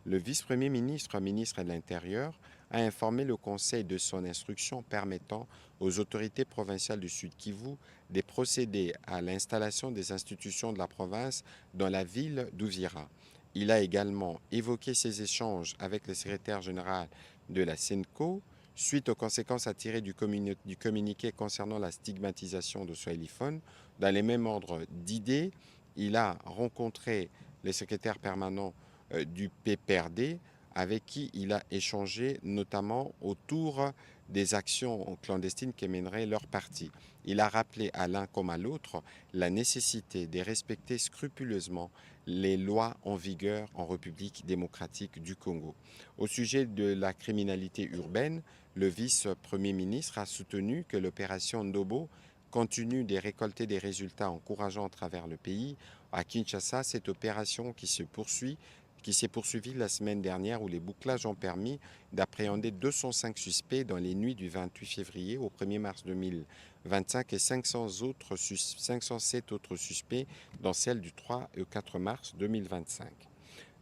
le vice-premier ministre, ministre de l'Intérieur, a informé le Conseil de son instruction permettant aux autorités provinciales du Sud Kivu de procéder à l'installation des institutions de la province dans la ville d'Uvira. Il a également évoqué ses échanges avec le secrétaire général de la SENCO suite aux conséquences à tirer du communiqué concernant la stigmatisation de Swahiliphone. Dans les mêmes ordres d'idées, il a rencontré le secrétaire permanent du PPRD avec qui il a échangé notamment autour des actions clandestines que mènerait leur parti. Il a rappelé à l'un comme à l'autre la nécessité de respecter scrupuleusement les lois en vigueur en République démocratique du Congo. Au sujet de la criminalité urbaine, le vice-premier ministre a soutenu que l'opération Ndobo continue de récolter des résultats encourageants à travers le pays. À Kinshasa, cette opération qui s'est poursuivie la semaine dernière où les bouclages ont permis d'appréhender 205 suspects dans les nuits du 28 février au 1er mars 2025 et 507 autres suspects dans celle du 3 et 4 mars 2025.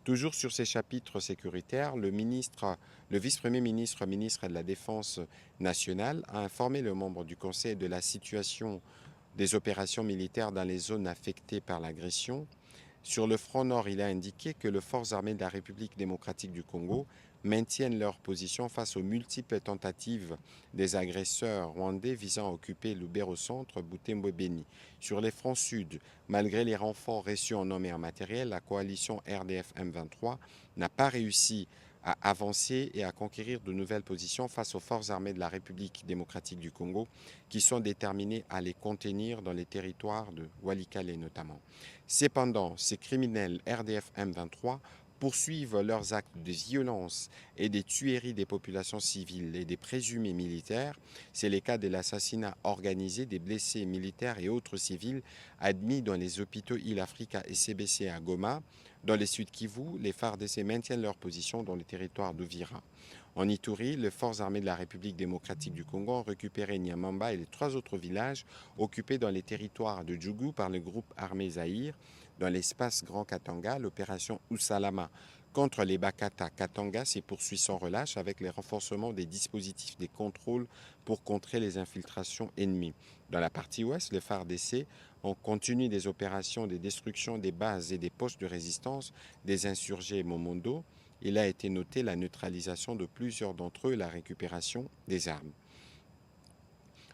Toujours sur ces chapitres sécuritaires, le vice-premier ministre, ministre de la Défense nationale, a informé le membre du Conseil de la situation des opérations militaires dans les zones affectées par l'agression. Sur le front nord, il a indiqué que les forces armées de la République démocratique du Congo maintiennent leur position face aux multiples tentatives des agresseurs rwandais visant à occuper Lubero-Centre, Butembo-Beni. Sur les fronts sud, malgré les renforts reçus en hommes et en matériel, la coalition RDF M23 n'a pas réussi à avancer et à conquérir de nouvelles positions face aux forces armées de la République démocratique du Congo qui sont déterminées à les contenir dans les territoires de Walikale notamment. Cependant, ces criminels RDF M23 poursuivent leurs actes de violence et des tueries des populations civiles et des présumés militaires. C'est le cas de l'assassinat organisé des blessés militaires et autres civils admis dans les hôpitaux Il-Africa et CBC à Goma. Dans les Sud Kivu, les FARDC maintiennent leur position dans le territoire d'Uvira. En Ituri, les forces armées de la République démocratique du Congo ont récupéré Nyamamba et les 3 autres villages occupés dans les territoires de Djougou par le groupe armé Zahir. Dans l'espace Grand Katanga, l'opération Usalama contre les Bakata Katanga s'est poursuivie sans relâche avec les renforcements des dispositifs des contrôles pour contrer les infiltrations ennemies. Dans la partie ouest, les FARDC ont continué des opérations de destruction des bases et des postes de résistance des insurgés Momondo. Il a été noté la neutralisation de plusieurs d'entre eux et la récupération des armes.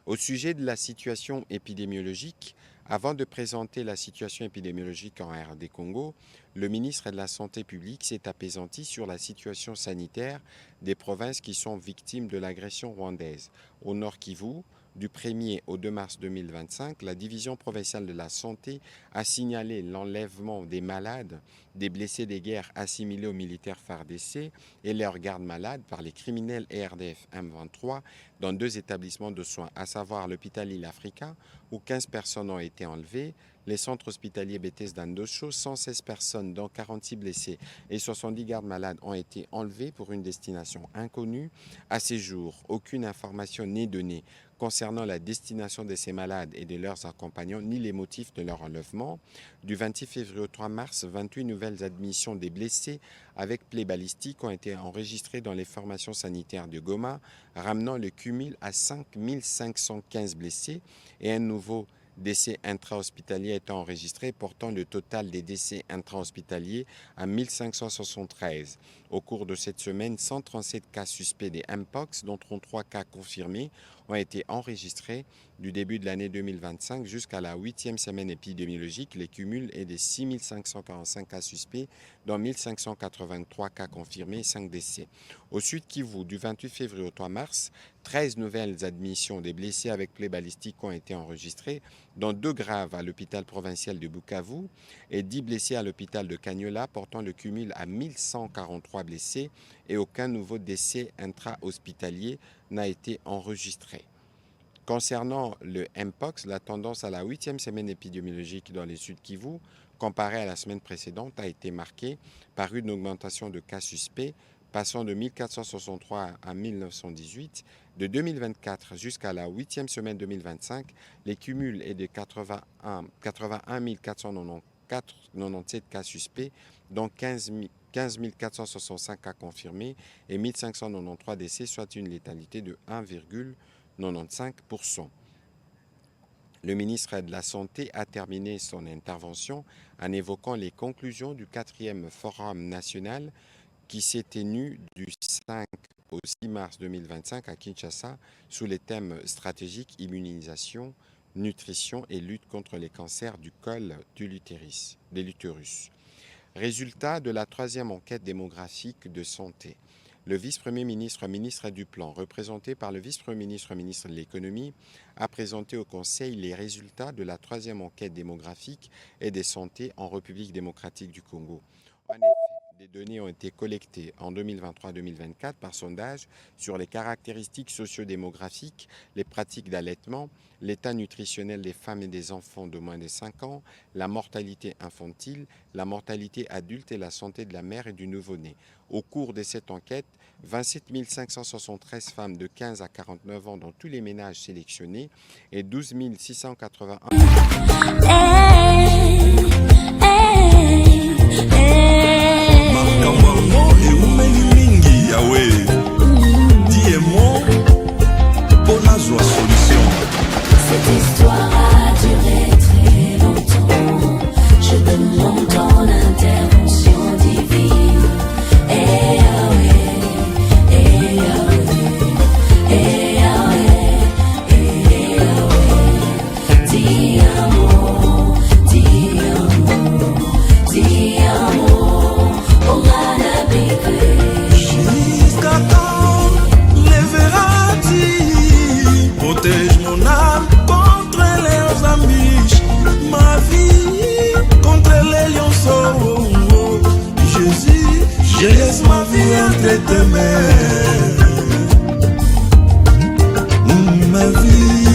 Au sujet de la situation épidémiologique, avant de présenter la situation épidémiologique en RD Congo, le ministre de la Santé publique s'est apaisanti sur la situation sanitaire des provinces qui sont victimes de l'agression rwandaise. Au Nord Kivu, du 1er au 2 mars 2025, la division provinciale de la santé a signalé l'enlèvement des malades, des blessés des guerres assimilés aux militaires FARDC et leurs gardes malades par les criminels RDF M23 dans 2 établissements de soins, à savoir l'hôpital Il-Africa, où 15 personnes ont été enlevées, les centres hospitaliers Bethesda Ndosho, 116 personnes, dont 46 blessés et 70 gardes malades, ont été enlevés pour une destination inconnue. À ce jour, aucune information n'est donnée concernant la destination de ces malades et de leurs accompagnants, ni les motifs de leur enlèvement. Du 26 février au 3 mars, 28 nouvelles admissions des blessés avec plaies balistiques ont été enregistrées dans les formations sanitaires de Goma, ramenant le cumul à 5 515 blessés et un nouveau décès intra-hospitaliers étant enregistrés, portant le total des décès intra-hospitaliers à 1573. Au cours de cette semaine, 137 cas suspects des Mpox, dont 33 cas confirmés, ont été enregistrés du début de l'année 2025 jusqu'à la 8e semaine épidémiologique. Les cumuls est de 6 545 cas suspects, dont 1583 cas confirmés et 5 décès. Au Sud Kivu, du 28 février au 3 mars, 13 nouvelles admissions des blessés avec plaies balistiques ont été enregistrées, dont 2 graves à l'hôpital provincial de Bukavu et 10 blessés à l'hôpital de Cagnola, portant le cumul à 1143 blessés et aucun nouveau décès intra-hospitalier n'a été enregistré. Concernant le Mpox, la tendance à la 8e semaine épidémiologique dans les Sud Kivu, comparée à la semaine précédente, a été marquée par une augmentation de cas suspects, passant de 1463 à 1918. De 2024 jusqu'à la 8e semaine 2025, les cumuls est de 81 494 497 cas suspects, dont 15 465 cas confirmés et 1593 décès, soit une létalité de 1,95%. Le ministre de la Santé a terminé son intervention en évoquant les conclusions du 4e Forum national qui s'est tenu du 5 au 6 mars 2025 à Kinshasa sous les thèmes stratégiques, immunisation, nutrition et lutte contre les cancers du col de l'utérus. Résultat de la 3e enquête démographique de santé. Le vice-premier ministre, ministre du Plan, représenté par le vice-premier ministre, ministre de l'Économie, a présenté au Conseil les résultats de la 3e enquête démographique et de santé en République démocratique du Congo. En effet, des données ont été collectées en 2023-2024 par sondage sur les caractéristiques sociodémographiques, les pratiques d'allaitement, l'état nutritionnel des femmes et des enfants de moins de 5 ans, la mortalité infantile, la mortalité adulte et la santé de la mère et du nouveau-né. Au cours de cette enquête, 27 573 femmes de 15 à 49 ans dans tous les ménages sélectionnés et 12 681 Cette histoire a duré très longtemps. Je demande ton intervention divine. Eh Yahweh, eh Yahweh, eh Yahweh, eh Yahweh. Dis un mot, dis un mot, dis un mot. Oh Manabikwe. Jusqu'à quand lèveras-tu? Protège mon âme contre les ambiches, ma vie contre les lionceaux. Jésus, je laisse ma vie entre tes mains. Ma vie.